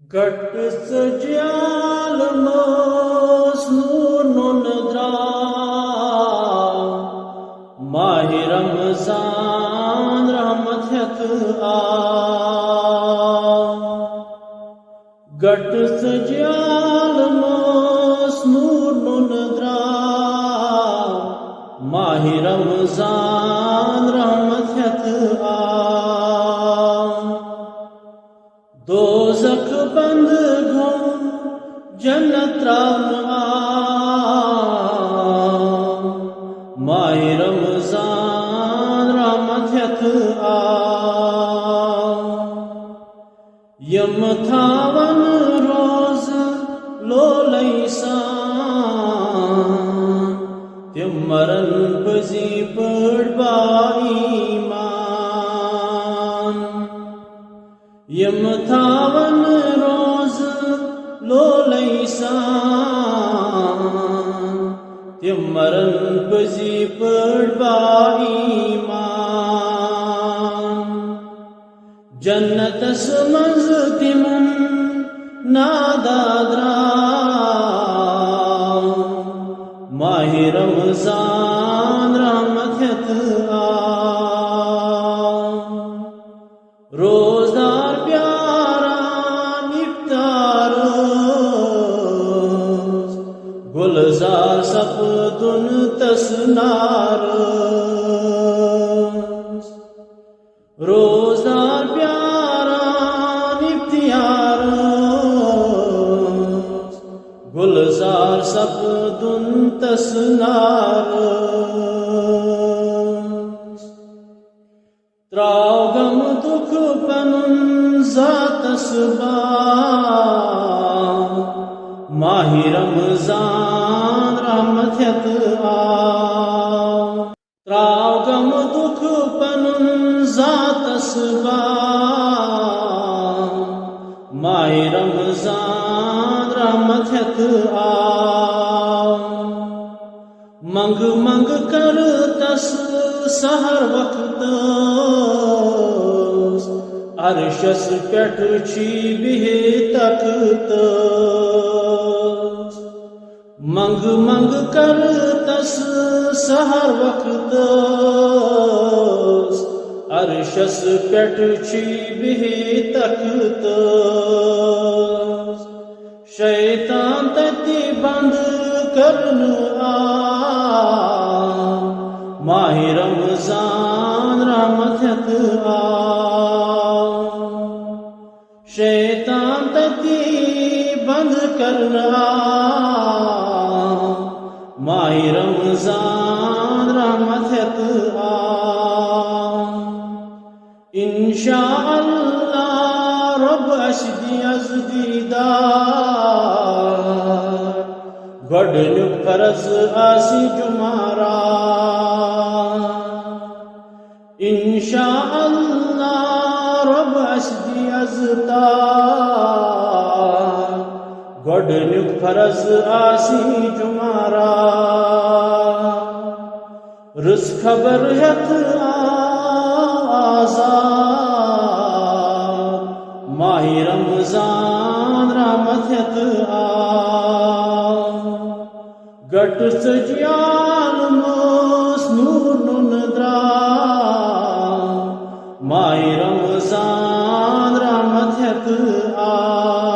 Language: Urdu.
گٹ سجیال مسنون درا ماہ رمضان رحمت آ گٹ سجیال مسنون درا ماہ رمضان رحمت آ دوزخ بند گھوم جنت راون آ ماہ رمضان رحمت آ یم تھاون روز لولیسان تم مرن پزی پڑ با ایمان یم تھاون روز لولیسان تم مرن پزی پڑ با ایمان جنتس منز تمن نادادرا ماہ رمضان رحمت آ روزدار پیاران افطار گلزار سپدن تسنار روزدار پیاران افطار گلزار سپدن تسنار تراو غم دکھ پنن ذاتس با ماہ رمضان رحمت آ تراو غم دکھ پنن ذاتس با ماہ رمضان رحمت آ منگ منگ کر تس سحر وقت عرشس پٮ۪ٹھ چھی بِہِتھ تخت منگ منگ کر تس سحر وقت عرشس پٮ۪ٹھ چھی بِہِتھ تخت شیطان تتی بند کرن آ ماہ رمضان رحمت آ شیطان تتی بند کرنا ماہ رمضان رحمت آ انشاءاللہ رب اشدی از دیدار گۄڈنیُک فرض آسی جمعرات انشاءاللہ رب اشدی از تار گۄڈنیُک فرض آسی جمعرات رٕژ خبر ہٮ۪تھ آزاد ماہ رمضان رحمت آ گٹ سجیال مسنون درا ماہ رمضان رحمت آ